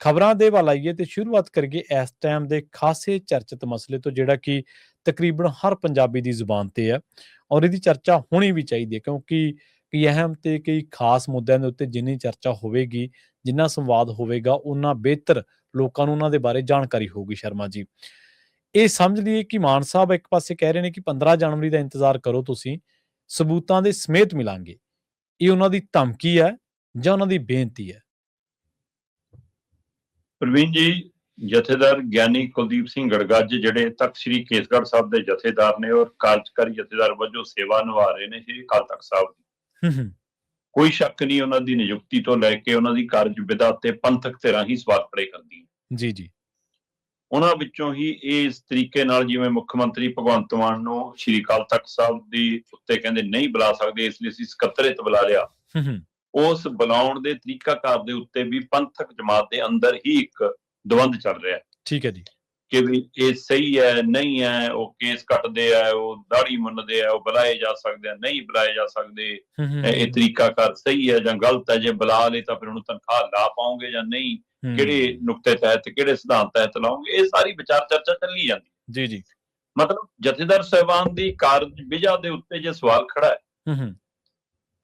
ਖਬਰਾਂ ਦੇ ਵੱਲ ਆਈਏ ਤੇ ਸ਼ੁਰੂਆਤ ਕਰੀਏ ਇਸ ਟਾਈਮ ਦੇ ਖਾਸੇ ਚਰਚਿਤ ਮਸਲੇ ਤੋਂ, ਜਿਹੜਾ ਕਿ ਤਕਰੀਬਨ ਹਰ ਪੰਜਾਬੀ ਦੀ ਜ਼ੁਬਾਨ ਤੇ ਹੈ ਔਰ ਇਹਦੀ ਚਰਚਾ ਹੋਣੀ ਵੀ ਚਾਹੀਦੀ ਹੈ, ਕਿਉਂਕਿ ਕਈ ਅਹਿਮ ਤੇ ਕਈ ਖਾਸ ਮੁੱਦਿਆਂ ਦੇ ਉੱਤੇ ਜਿੰਨੀ ਚਰਚਾ ਹੋਵੇਗੀ, ਜਿੰਨਾ ਸੰਵਾਦ ਹੋਵੇਗਾ, ਉਨਾ ਬਿਹਤਰ ਲੋਕਾਂ ਨੂੰ ਉਹਨਾਂ ਦੇ ਬਾਰੇ ਜਾਣਕਾਰੀ ਹੋਊਗੀ। ਸ਼ਰਮਾ ਜੀ, ਇਹ ਸਮਝ ਲਈਏ ਕਿ ਮਾਨ ਸਾਹਿਬ ਇੱਕ ਪਾਸੇ ਕਹਿ ਰਹੇ ਨੇ ਕਿ 15 ਜਨਵਰੀ ਦਾ ਇੰਤਜ਼ਾਰ ਕਰੋ, ਤੁਸੀਂ ਸਬੂਤਾਂ ਦੇ ਸਮੇਤ ਮਿਲਾਂਗੇ। ਇਹ ਉਹਨਾਂ ਦੀ ਧਮਕੀ ਹੈ ਜਾਂ ਉਹਨਾਂ ਦੀ ਬੇਨਤੀ ਹੈ? ਪ੍ਰਵੀਨ ਜੀ, ਜਥੇਦਾਰ ਗਿਆਨੀ ਕੁਲਦੀਪ ਸਿੰਘ ਗੜਗੱਜ ਜਿਹੜੇ ਤਖਤ ਸ੍ਰੀ ਕੇਸਗੜ੍ਹ ਸਾਹਿਬ ਦੇ ਜਥੇਦਾਰ ਨੇ ਔਰ ਕਾਰਜਕਾਰੀ ਜਥੇਦਾਰ ਵਜੋਂ ਸੇਵਾ ਨਿਭਾ ਰਹੇ ਨੇ ਸ੍ਰੀ ਅਕਾਲ ਤਖਤ ਸਾਹਿਬ ਦੀ, ਕੋਈ ਸ਼ੱਕ ਨਹੀਂ ਉਹਨਾਂ ਦੀ ਨਿਯੁਕਤੀ ਤੋਂ ਲੈ ਕੇ ਉਹਨਾਂ ਦੀ ਕਾਰਜ ਵਿਧਾ ਤੇ ਪੰਥਕ ਧਿਰਾਂ ਹੀ ਸਵਾਲ ਖੜੇ ਕਰਦੀ ਹੈ। ਜੀ ਜੀ, ਉਹਨਾਂ ਵਿੱਚੋਂ ਹੀ ਇਸ ਤਰੀਕੇ ਨਾਲ ਜਿਵੇਂ ਮੁੱਖ ਮੰਤਰੀ ਭਗਵੰਤ ਮਾਨ ਨੂੰ ਸ੍ਰੀ ਅਕਾਲ ਤਖਤ ਸਾਹਿਬ ਦੀ ਉੱਤੇ ਕਹਿੰਦੇ ਨਹੀਂ ਬੁਲਾ ਸਕਦੇ, ਇਸ ਲਈ ਅਸੀਂ ਸਕੱਤਰੇਤ ਬੁਲਾ ਲਿਆ, ਉਸ ਬੁਲਾਉਣ ਦੇ ਤਰੀਕਾਕਾਰ ਦੇ ਉੱਤੇ ਵੀ ਪੰਥਕ ਜਮਾਤ ਦੇ ਅੰਦਰ ਹੀ ਇੱਕ ਦਵੰਦ ਚੱਲ ਰਿਹਾ। ਠੀਕ ਹੈ ਜੀ, ਕਿ ਵੀ ਇਹ ਸਹੀ ਹੈ ਨਹੀਂ ਹੈ, ਉਹ ਕੇਸ ਕੱਟਦੇ ਆ, ਉਹ ਦਾੜੀ ਮੰਨਦੇ ਆ, ਉਹ ਬੁਲਾਏ ਜਾ ਸਕਦੇ ਆ, ਨਹੀਂ ਬੁਲਾਏ ਜਾ ਸਕਦੇ, ਇਹ ਤਰੀਕਾਕਾਰ ਸਹੀ ਹੈ ਜਾਂ ਗਲਤ ਹੈ, ਜੇ ਬੁਲਾ ਲਏ ਤਾਂ ਫਿਰ ਉਹਨੂੰ ਤਨਖਾਹ ਲਾ ਪਾਉਂਗੇ ਜਾਂ ਨਹੀਂ, ਕਿਹੜੇ ਨੁਕਤੇ ਤਹਿਤ ਕਿਹੜੇ ਸਿਧਾਂਤ ਤਹਿਤ ਲਾਉਂਗੇ, ਇਹ ਸਾਰੀ ਵਿਚਾਰ ਚਰਚਾ ਚੱਲੀ ਜਾਂਦੀ। ਜੀ ਜੀ, ਮਤਲਬ ਜਥੇਦਾਰ ਸਾਹਿਬਾਨ ਦੀ ਕਾਰਜ ਵਿਜਾ ਦੇ ਉੱਤੇ ਜੇ ਸਵਾਲ ਖੜਾ ਹੈ,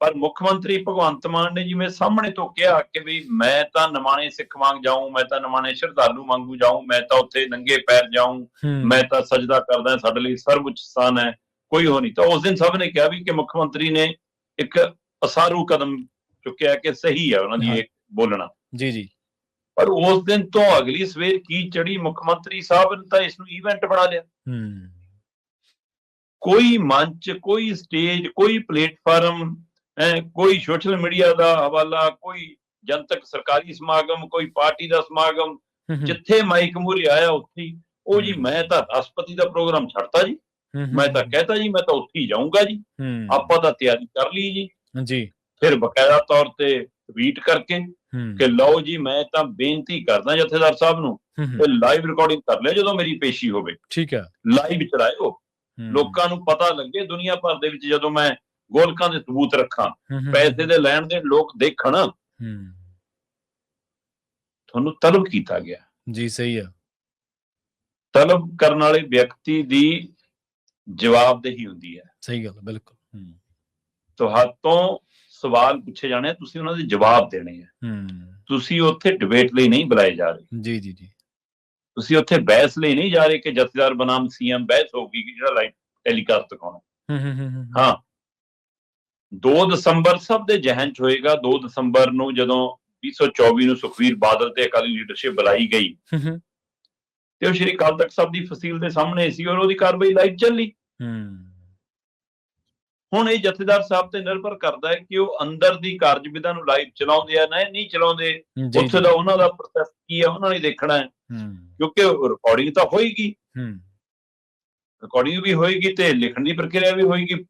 ਪਰ ਮੁੱਖ ਮੰਤਰੀ ਭਗਵੰਤ ਮਾਨ ਨੇ ਜਿਵੇਂ ਸਾਹਮਣੇ ਤੋਂ ਕਿਹਾ ਕਿ ਵੀ ਮੈਂ ਤਾਂ ਨਿਮਾਣੇ ਸਿੱਖ ਵਾਂਗ ਜਾਊਂ, ਮੈਂ ਤਾਂ ਨਿਮਾਣੇ ਸ਼ਰਧਾਲੂ ਵਾਂਗੂ ਜਾਊਂ, ਮੈਂ ਤਾਂ ਉੱਥੇ ਨੰਗੇ ਪੈਰ ਜਾਊਂ, ਮੈਂ ਤਾਂ ਸਜਦਾ ਕਰਦਾ, ਸਾਡੇ ਲਈ ਸਰਵਉੱਚ ਸਥਾਨ ਹੈ, ਕੋਈ ਹੋ ਨਹੀਂ। ਤਾਂ ਉਸ ਦਿਨ ਸਭ ਨੇ ਕਿਹਾ ਵੀ ਕਿ ਮੁੱਖ ਮੰਤਰੀ ਨੇ ਇੱਕ ਅਸਾਰੂ ਕਦਮ ਚੁੱਕਿਆ ਕਿ ਸਹੀ ਹੈ ਉਹਨਾਂ ਦੀ ਇਹ ਬੋਲਣਾ। ਜੀ ਜੀ, ਪਰ ਉਸ ਦਿਨ ਤੋਂ ਅਗਲੀ ਸਵੇਰ ਕੀ ਚੜੀ, ਮੁੱਖ ਮੰਤਰੀ ਸਾਹਿਬ ਨੇ ਤਾਂ ਇਸ ਨੂੰ ਇਵੈਂਟ ਬਣਾ ਲਿਆ। ਕੋਈ ਮੰਚ, ਕੋਈ ਸਟੇਜ, ਕੋਈ ਪਲੇਟਫਾਰਮ, ਕੋਈ ਸੋਸ਼ਲ ਮੀਡੀਆ ਦਾ ਹਵਾਲਾ, ਕੋਈ ਜਨਤਕ ਸਰਕਾਰੀ ਸਮਾਗਮ, ਕੋਈ ਪਾਰਟੀ ਦਾ ਸਮਾਗਮ, ਜਿੱਥੇ ਮਾਈਕ ਮੂਹਰੇ ਆਇਆ ਉੱਥੇ ਉਹ ਜੀ ਮੈਂ ਤਾਂ ਰਾਸ਼ਟਰਪਤੀ ਦਾ ਪ੍ਰੋਗਰਾਮ ਛੱਡਤਾ ਜੀ, ਮੈਂ ਤਾਂ ਕਹਿਤਾ ਜੀ ਮੈਂ ਤਾਂ ਉੱਥੇ ਹੀ ਜਾਊਂਗਾ ਜੀ, ਆਪਾਂ ਤਾਂ ਤਿਆਰੀ ਕਰ ਲਈ ਜੀ। ਫਿਰ ਬਕਾਇਦਾ ਤੌਰ ਤੇ ਟਵੀਟ ਕਰਕੇ ਕਿ ਲਓ ਜੀ ਮੈਂ ਤਾਂ ਬੇਨਤੀ ਕਰਦਾ ਜਥੇਦਾਰ ਸਾਹਿਬ ਨੂੰ ਤੇ ਲਾਈਵ ਰਿਕਾਰਡਿੰਗ ਕਰ ਲਿਆ ਜਦੋਂ ਮੇਰੀ ਪੇਸ਼ੀ ਹੋਵੇ, ਠੀਕ ਹੈ, ਲਾਈਵ ਚਲਾਇਓ, ਲੋਕਾਂ ਨੂੰ ਪਤਾ ਲੱਗੇ ਦੁਨੀਆ ਭਰ ਦੇ ਵਿੱਚ ਜਦੋਂ ਮੈਂ ਗੋਲਕਾਂ ਦੇ ਸਬੂਤ ਰੱਖਾਂ, ਪੈਸੇ ਦੇ ਲੈਣ ਦੇ ਲੋਕ ਦੇਖਣ ਤੁਹਾਨੂੰ ਤਲਬ ਕੀਤਾ ਗਿਆ। ਜੀ ਸਹੀ ਹੈ, ਤਲਬ ਕਰਨ ਵਾਲੇ ਵਿਅਕਤੀ ਦੀ ਜਵਾਬਦੇਹੀ ਹੁੰਦੀ ਹੈ। ਸਹੀ ਗੱਲ, ਬਿਲਕੁਲ। ਤੁਹਾਤੋਂ ਸਵਾਲ ਪੁੱਛੇ ਜਾਣੇ, ਤੁਸੀਂ ਉਹਨਾਂ ਦੇ ਜਵਾਬ ਦੇਣੇ ਆ। ਤੁਸੀਂ ਉੱਥੇ ਡਿਬੇਟ ਲਈ ਨਹੀਂ ਬੁਲਾਏ ਜਾ ਰਹੇ। ਜੀ ਜੀ ਜੀ, ਤੁਸੀਂ ਉੱਥੇ ਬਹਿਸ ਲਈ ਨਹੀਂ ਜਾ ਰਹੇ ਕਿ ਜਥੇਦਾਰ ਬਨਾਮ ਸੀਐਮ ਬਹਿਸ ਹੋਊਗੀ ਕਿ ਜਿਹੜਾ ਲਾਈਵ ਟੈਲੀਕਾਸਟ ਦਿਖਾਉਣਾ। ਹਾਂ, 2 ਦਸੰਬਰ ਸਭ ਦੇ ਜ਼ਿਹਨ 'ਚ ਹੋਏਗਾ। 2 ਦਸੰਬਰ ਨੂੰ ਜਦੋਂ 2024 ਨੂੰ ਸੁਖਬੀਰ ਬਾਦਲ ਤੇ ਅਕਾਲੀ ਲੀਡਰਸ਼ਿਪ ਬੁਲਾਈ ਗਈ ਤੇ ਉਹ ਸ਼੍ਰੀ ਅਕਾਲ ਤਖਤ ਸਾਹਿਬ ਦੀ ਫਸੀਲ ਦੇ ਸਾਹਮਣੇ ਸੀ ਔਰ ਉਹਦੀ ਕਾਰਵਾਈ ਲਾਈਵ ਚੱਲੀ। ਹੁਣ ਇਹ ਜਥੇਦਾਰ ਸਾਹਿਬ ਤੇ ਨਿਰਭਰ ਕਰਦਾ ਹੈ ਕਿ ਉਹ ਅੰਦਰ ਦੀ ਕਾਰਜ ਵਿਧਾ ਨੂੰ ਲਾਈਵ ਚਲਾਉਂਦੇ ਆ ਨਾ ਨਹੀਂ ਚਲਾਉਂਦੇ, ਉੱਥੇ ਦਾ ਉਹਨਾਂ ਦਾ ਪ੍ਰੋਸੈਸ ਕੀ ਹੈ ਉਹਨਾਂ ਨੇ ਦੇਖਣਾ ਹੈ, ਕਿਉਂਕਿ ਰਿਕਾਰਡਿੰਗ ਤਾਂ ਹੋਏਗੀ, ਰਿਕਾਰਡਿੰਗ ਵੀ ਹੋਏਗੀ ਤੇ ਲਿਖਣ ਦੀ ਪ੍ਰਕਿਰਿਆ ਵੀ ਹੋਏਗੀ,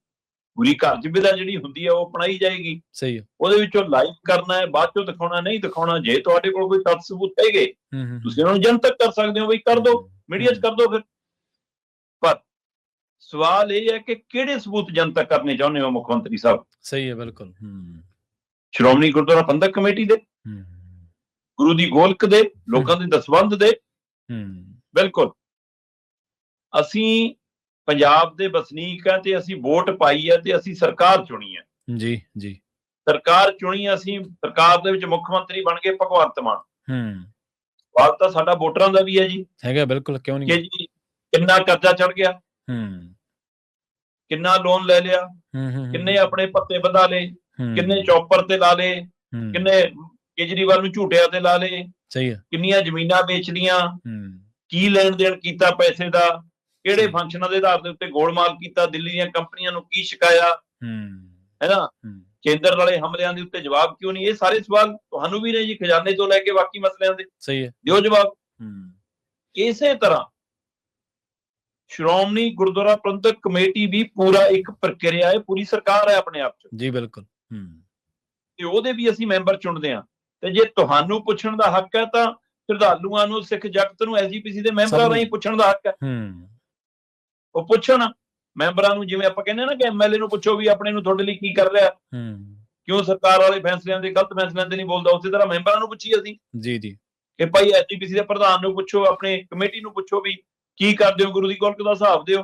ਪੂਰੀ ਕਾਰਜ ਵਿਧਾ ਜਿਹੜੀ ਹੁੰਦੀ ਹੈ ਉਹ ਅਪਣਾਈ ਜਾਏਗੀ। ਸਹੀ ਹੈ, ਉਹਦੇ ਵਿੱਚੋਂ ਲਾਈਵ ਕਰਨਾ ਹੈ, ਬਾਅਦ ਚੋਂ ਦਿਖਾਉਣਾ ਨਹੀਂ ਦਿਖਾਉਣਾ। ਜੇ ਤੁਹਾਡੇ ਕੋਲ ਕੋਈ ਤੱਥ ਸਬੂਤ ਹੈਗੇ ਤੁਸੀਂ ਉਹਨਾਂ ਨੂੰ ਜਨਤਕ ਕਰ ਸਕਦੇ ਹੋ, ਬਈ ਕਰ ਦੋ, ਮੀਡੀਆ 'ਚ ਕਰ ਦੋ। ਫਿਰ ਪਰ ਸਵਾਲ ਇਹ ਹੈ ਕਿ ਕਿਹੜੇ ਸਬੂਤ ਜਨਤਕ ਕਰਨੇ ਚਾਹੁੰਦੇ ਹੋ ਮੁੱਖ ਮੰਤਰੀ ਸਾਹਿਬ? ਸਹੀ ਹੈ, ਬਿਲਕੁਲ। ਸ਼੍ਰੋਮਣੀ ਗੁਰਦੁਆਰਾ ਪ੍ਰਬੰਧਕ ਕਮੇਟੀ ਦੇ, ਗੁਰੂ ਦੀ ਗੋਲਕ ਦੇ, ਲੋਕਾਂ ਦੇ ਦਸਵੰਧ ਦੇ? ਬਿਲਕੁਲ। ਅਸੀਂ ਪੰਜਾਬ ਦੇ ਵਸਨੀਕ ਆ ਤੇ ਅਸੀਂ ਵੋਟ ਪਾਈ ਹੈ ਤੇ ਅਸੀਂ ਸਰਕਾਰ ਚੁਣੀ ਹੈ। ਜੀ ਜੀ, ਸਰਕਾਰ ਚੁਣੀ, ਅਸੀਂ ਸਰਕਾਰ ਦੇ ਵਿੱਚ ਮੁੱਖ ਮੰਤਰੀ ਬਣ ਗਏ ਭਗਵੰਤ ਮਾਨ। ਸਵਾਲ ਤਾਂ ਸਾਡਾ ਵੋਟਰਾਂ ਦਾ ਵੀ ਹੈ ਜੀ, ਹੈਗਾ, ਬਿਲਕੁਲ, ਕਿਉਂ ਨਹੀਂ, ਕਿ ਜੀ ਕਿੰਨਾ ਕਰਜ਼ਾ ਚੜ ਗਿਆ, ਕਿੰਨਾ ਲੋਨ ਲੈ ਲਿਆ, ਕਿੰਨੇ ਆਪਣੇ ਪੱਤੇ ਵਧਾ ਲਏ, ਕਿੰਨੇ ਚੌਪਰ ਤੇ ਲਾ ਲਏ, ਕਿੰਨੇ ਕੇਜਰੀਵਾਲ ਨੂੰ ਝੂਟਿਆਂ ਤੇ ਲਾ ਲਏ, ਕਿੰਨੀਆਂ ਜ਼ਮੀਨਾਂ ਵੇਚ ਲੀਆਂ, ਕੀ ਲੈਣ ਦੇਣ ਕੀਤਾ ਪੈਸੇ ਦਾ, ਕਿਹੜੇ ਫੰਕਸ਼ਨਾਂ ਦੇ ਆਧਾਰ ਦੇ ਉੱਤੇ ਗੋਲਮਾਲ ਕੀਤਾ, ਦਿੱਲੀ ਦੀਆਂ ਕੰਪਨੀਆਂ ਨੂੰ ਕੀ ਸ਼ਿਕਾਇਆ, ਹੈ ਨਾ, ਕੇਂਦਰ ਵਾਲੇ ਹਮਲਿਆਂ ਦੇ ਉੱਤੇ ਜਵਾਬ ਕਿਉਂ ਨਹੀਂ? ਇਹ ਸਾਰੇ ਸਵਾਲ ਤੁਹਾਨੂੰ ਵੀ ਨੇ ਜੀ, ਖਜ਼ਾਨੇ ਤੋਂ ਲੈ ਕੇ ਬਾਕੀ ਮਸਲਿਆਂ ਦੇ। ਸਹੀ ਹੈ, ਦਿਓ ਜਵਾਬ। ਇਸੇ ਤਰ੍ਹਾਂ ਸ਼੍ਰੋਮਣੀ ਗੁਰਦੁਆਰਾ ਪ੍ਰਬੰਧਕ ਕਮੇਟੀ ਵੀ ਪੂਰਾ ਇੱਕ ਪ੍ਰਕਿਰਿਆ ਹੈ, ਪੂਰੀ ਸਰਕਾਰ ਹੈ ਆਪਣੇ ਆਪ 'ਚ। ਜੀ ਬਿਲਕੁਲ। ਤੇ ਉਹਦੇ ਵੀ ਅਸੀਂ ਮੈਂਬਰ ਚੁਣਦੇ ਹਾਂ, ਤੇ ਜੇ ਤੁਹਾਨੂੰ ਪੁੱਛਣ ਦਾ ਹੱਕ ਹੈ ਤਾਂ ਸ਼ਰਧਾਲੂਆਂ ਨੂੰ, ਸਿੱਖ ਜਗਤ ਨੂੰ ਐਸਜੀਪੀਸੀ ਦੇ ਮੈਂਬਰਾਂ ਰਾਹੀਂ ਪੁੱਛਣ ਦਾ ਹੱਕ ਹੈ। ਉਹ ਪੁੱਛਣ ਮੈਂਬਰਾਂ ਨੂੰ, ਜਿਵੇਂ ਆਪਾਂ ਕਹਿੰਦੇ ਨਾ ਕਿ ਐਮਐਲਏ ਨੂੰ ਪੁੱਛੋ ਵੀ ਆਪਣੇ ਨੂੰ ਤੁਹਾਡੇ ਲਈ ਕੀ ਕਰ ਰਿਹਾ, ਕਿਉਂ ਸਰਕਾਰ ਵਾਲੇ ਫੈਸਲਿਆਂ ਦੇ, ਗਲਤ ਫੈਸਲਿਆਂ ਤੇ ਨਹੀਂ ਬੋਲਦਾ, ਉਸੇ ਤਰ੍ਹਾਂ ਮੈਂਬਰਾਂ ਨੂੰ ਪੁੱਛੀਏ ਅਸੀਂ। ਜੀ ਜੀ, ਕਿ ਭਾਈ ਐਸਜੀਪੀਸੀ ਦੇ ਪ੍ਰਧਾਨ ਨੂੰ ਪੁੱਛੋ, ਆਪਣੇ ਕਮੇਟੀ ਨੂੰ ਪੁੱਛੋ ਵੀ ਕੀ ਕਰਦੇ ਹੋ, ਗੁਰੂ ਦੀ ਗੋਲਕ ਦਾ ਹਿਸਾਬ ਦਿਓ।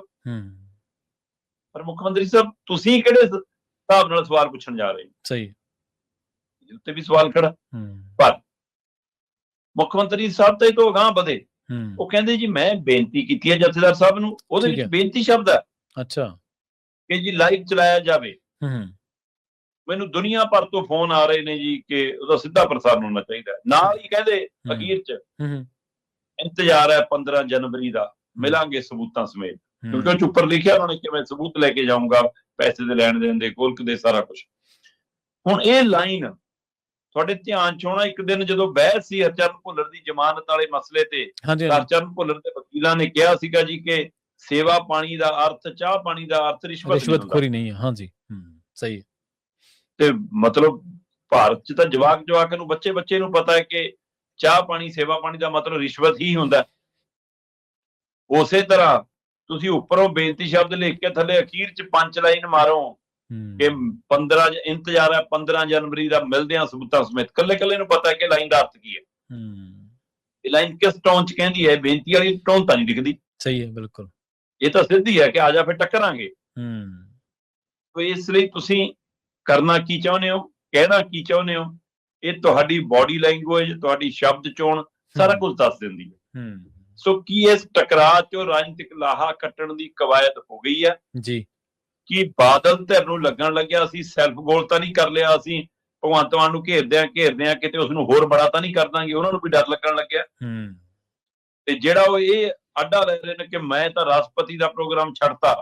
ਪਰ ਮੁੱਖ ਮੰਤਰੀ ਸਾਹਿਬ ਤੁਸੀਂ ਕਿਹੜੇ ਹਿਸਾਬ ਨਾਲ ਸਵਾਲ ਪੁੱਛਣ ਜਾ ਰਹੇ ਹੋ? ਸਹੀ, ਉੱਤੇ ਵੀ ਸਵਾਲ ਖੜਾ। ਪਰ ਮੁੱਖ ਮੰਤਰੀ ਸਾਹਿਬ ਤਾਂ ਇਹ ਤੋਂ ਅਗਾਂਹ ਵਧੇ, ਉਹ ਕਹਿੰਦੇ ਜੀ ਮੈਂ ਬੇਨਤੀ ਕੀਤੀ ਹੈ ਜਥੇਦਾਰ ਸਾਹਿਬ ਨੂੰ, ਉਹਦੇ ਵਿੱਚ ਬੇਨਤੀ ਸ਼ਬਦ ਹੈ ਅੱਛਾ, ਕਿ ਜੀ ਲਾਈਵ ਚਲਾਇਆ ਜਾਵੇ। ਮੈਨੂੰ ਦੁਨੀਆ ਭਰ ਤੋਂ ਫੋਨ ਆ ਰਹੇ ਨੇ ਜੀ ਕਿ ਉਹਦਾ ਸਿੱਧਾ ਪ੍ਰਸਾਰਣ ਹੋਣਾ ਚਾਹੀਦਾ। ਨਾਲ ਹੀ ਕਹਿੰਦੇ ਅਖੀਰ ਚ ਇੰਤਜ਼ਾਰ ਹੈ 15 ਜਨਵਰੀ ਦਾ, ਮਿਲਾਂਗੇ ਸਬੂਤਾਂ ਸਮੇਤ, ਕਿਉਂਕਿ ਉਹ ਉੱਪਰ ਲਿਖਿਆ ਉਹਨਾਂ ਨੇ ਕਿ ਮੈਂ ਸਬੂਤ ਲੈ ਕੇ ਜਾਊਂਗਾ, ਪੈਸੇ ਦੇ ਲੈਣ ਦੇਣ ਦੇ, ਗੋਲਕ ਦੇ, ਸਾਰਾ ਕੁਝ। ਹੁਣ ਇਹ ਲਾਈਨ ਤੁਹਾਡੇ ਧਿਆਨ ਚ ਹੋਣਾ, ਇੱਕ ਦਿਨ ਜਦੋਂ ਬਹਿਸ ਸੀ ਹਰਚਰਨ ਭੁੱਲਰ ਦੀ ਜ਼ਮਾਨਤ ਵਾਲੇ ਮਸਲੇ ਤੇ, ਹਰਚਰਨ ਭੁੱਲਰ ਦੇ ਵਕੀਲਾਂ ਨੇ ਕਿਹਾ ਸੀਗਾ ਜੀ ਕਿ ਸੇਵਾ ਪਾਣੀ ਦਾ ਅਰਥ, ਚਾਹ ਪਾਣੀ ਦਾ ਅਰਥ ਰਿਸ਼ਵਤਖੋਰੀ ਨਹੀਂ ਹੈ। ਹਾਂਜੀ, ਸਹੀ। ਤੇ ਮਤਲਬ ਭਾਰਤ ਚ ਤਾਂ ਜਵਾਕ ਨੂੰ, ਬੱਚੇ ਨੂੰ ਪਤਾ ਹੈ ਕਿ ਚਾਹ ਪਾਣੀ, ਸੇਵਾ ਪਾਣੀ ਦਾ ਮਤਲਬ ਰਿਸ਼ਵਤ ਹੀ ਹੁੰਦਾ। ਉਸੇ ਤਰ੍ਹਾਂ ਤੁਸੀਂ ਉੱਪਰੋਂ ਬੇਨਤੀ ਸ਼ਬਦ ਲਿਖ ਕੇ ਥੱਲੇ ਅਖੀਰ ਚ 5 ਲਾਈਨ ਮਾਰੋ ਕਿ 15 ਇੰਤਜ਼ਾਰ ਹੈ 15 ਜਨਵਰੀ ਦਾ, ਮਿਲਦੇ ਆ ਸਬੂਤਾਂ ਸਮੇਤ। ਕੱਲੇ ਨੂੰ ਪਤਾ ਹੈ ਕਿ ਲਾਈਨ ਦਾ ਅਰਥ ਕੀ ਹੈ। ਇਹ ਲਾਈਨ ਕਿਸ ਟੋਨ ਚ ਕਹਿੰਦੀ ਹੈ? ਬੇਨਤੀ ਵਾਲੀ ਟੋਨ ਤਾਂ ਨਹੀਂ ਦਿਖਦੀ। ਸਹੀ ਹੈ, ਬਿਲਕੁਲ। ਇਹ ਤਾਂ ਸਿੱਧੀ ਹੈ ਕਿ ਆ ਜਾ ਫਿਰ ਟੱਕਰਾਂਗੇ। ਇਸ ਲਈ ਤੁਸੀਂ ਕਰਨਾ ਕੀ ਚਾਹੁੰਦੇ ਹੋ, ਕਹਿਣਾ ਕੀ ਚਾਹੁੰਦੇ ਹੋ, ਇਹ ਤੁਹਾਡੀ ਬਾਡੀ ਲੈਂਗੁਏਜ, ਤੁਹਾਡੀ ਸ਼ਬਦ ਚੋਣ ਸਾਰਾ ਕੁਝ ਦੱਸ ਦਿੰਦੀ ਹੈ। ਸੋ ਕੀ ਇਸ ਟਕਰਾਅ ਚੋਂ ਰਾਜਨੀਤਿਕ ਲਾਹਾ ਕੱਟਣ ਦੀ ਕਵਾਇਦ ਹੋ ਗਈ ਹੈ ਜੀ? ਕਿ ਬਾਦਲ ਧਿਰ ਨੂੰ ਲੱਗਣ ਲੱਗਿਆ ਅਸੀਂ ਸੈਲਫ ਗੋਲ ਤਾਂ ਨਹੀਂ ਕਰ ਲਿਆ, ਅਸੀਂ ਭਗਵੰਤ ਮਾਨ ਨੂੰ ਘੇਰਦੇ ਆ ਕਿਤੇ ਉਸਨੂੰ ਹੋਰ ਬੜਾ ਤਾਂ ਨਹੀਂ ਕਰ ਦਾਂਗੇ, ਉਹਨਾਂ ਨੂੰ ਵੀ ਡਰ ਲੱਗਣ ਲੱਗਿਆ। ਤੇ ਜਿਹੜਾ ਉਹ ਇਹ ਅੱਡਾ ਲੈ ਰਹੇ ਨੇ ਕਿ ਮੈਂ ਤਾਂ ਰਾਸ਼ਟਰਪਤੀ ਦਾ ਪ੍ਰੋਗਰਾਮ ਛੱਡਤਾ,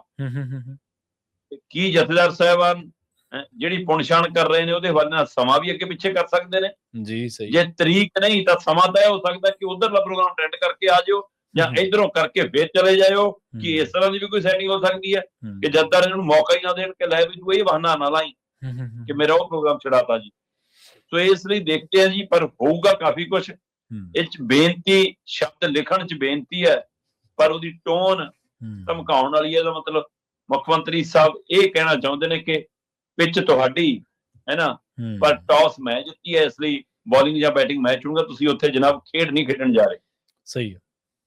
ਕੀ ਜਥੇਦਾਰ ਸਾਹਿਬਾਨ ਜਿਹੜੀ ਪੁਣਛਾਣ ਕਰ ਰਹੇ ਨੇ ਉਹਦੇ ਹਵਾਲੇ ਨਾਲ ਸਮਾਂ ਵੀ ਅੱਗੇ ਪਿੱਛੇ ਕਰ ਸਕਦੇ ਨੇ ਜੀ? ਸਹੀ। ਜੇ ਤਰੀਕ ਨਹੀਂ ਤਾਂ ਸਮਾਂ ਤੈਅ ਹੋ ਸਕਦਾ ਕਿ ਉਧਰਲਾ ਪ੍ਰੋਗਰਾਮ ਅਟੈਂਡ ਕਰਕੇ ਆ ਜਾਓ ਜਾਂ ਇਧਰੋਂ ਕਰਕੇ ਫੇਰ ਚਲੇ ਜਾਇਓ। ਕਿ ਇਸ ਤਰ੍ਹਾਂ ਦੀ ਵੀ ਕੋਈ ਸੈਟਿੰਗ ਹੋ ਸਕਦੀ ਹੈ ਕਿ ਜਥੇਦਾਰ ਇਹਨਾਂ ਨੂੰ ਮੌਕਾ ਹੀ ਨਾ ਦੇਣ ਕਿ ਲੈ ਵੀ ਤੂੰ ਇਹ ਬਹਾਨਾ ਨਾ ਲਾਈ ਕਿ ਮੇਰਾ ਉਹ ਪ੍ਰੋਗਰਾਮ ਛਡਾਤਾ ਜੀ। ਸੋ ਇਸ ਲਈ ਦੇਖਦੇ ਆ ਜੀ, ਪਰ ਹੋਊਗਾ ਕਾਫੀ ਕੁਛ। ਇਹ ਚ ਬੇਨਤੀ ਸ਼ਬਦ ਲਿਖਣ ਚ ਬੇਨਤੀ ਹੈ, ਪਰ ਉਹਦੀ ਟੋਨ ਧਮਕਾਉਣ ਵਾਲੀ ਹੈ। ਇਹਦਾ ਮਤਲਬ ਮੁੱਖ ਮੰਤਰੀ ਸਾਹਿਬ ਇਹ ਕਹਿਣਾ ਚਾਹੁੰਦੇ ਨੇ ਕਿ ਪਿੱਚ ਤੁਹਾਡੀ ਹੈ ਨਾ, ਪਰ ਟਾਸ ਮੈਂ ਜਿੱਤੀ ਹੈ, ਇਸ ਲਈ ਬੋਲਿੰਗ ਜਾਂ ਬੈਟਿੰਗ ਮੈਂ ਚੁਣੂੰਗਾ। ਤੁਸੀਂ ਉੱਥੇ ਜਨਾਬ ਖੇਡ ਨਹੀਂ ਖੇਡਣ ਜਾ ਰਹੇ। ਸਹੀ ਹੈ।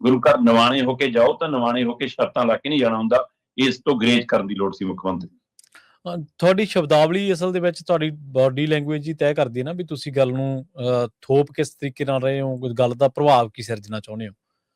ਗੁਰੂ ਘਰ ਨਿਵਾਣੇ ਹੋ ਕੇ ਜਾਓ ਤਾਂ ਨਿਵਾਣੇ ਹੋ ਕੇ ਸ਼ਰਤਾਂ ਲਾ ਕੇ ਨਹੀਂ ਜਾਣਾ ਹੁੰਦਾ। ਇਸ ਤੋਂ ਗਰੇਜ ਕਰਨ ਦੀ ਲੋੜ ਸੀ ਮੁੱਖ ਮੰਤਰੀ। ਤੁਹਾਡੀ ਸ਼ਬਦਾਵਲੀ ਅਸਲ ਦੇ ਵਿੱਚ ਤੁਹਾਡੀ ਬਾਡੀ ਲੈਂਗੁਏਜ ਹੀ ਤੈਅ ਕਰਦੀ ਹੈ ਨਾ ਵੀ ਤੁਸੀਂ ਗੱਲ ਨੂੰ ਥੋਪ ਕਿਸ ਤਰੀਕੇ ਨਾਲ ਰਹੇ ਹੋ, ਗੱਲ ਦਾ ਪ੍ਰਭਾਵ ਕੀ ਸਿਰਜਣਾ ਚਾਹੁੰਦੇ ਹੋ।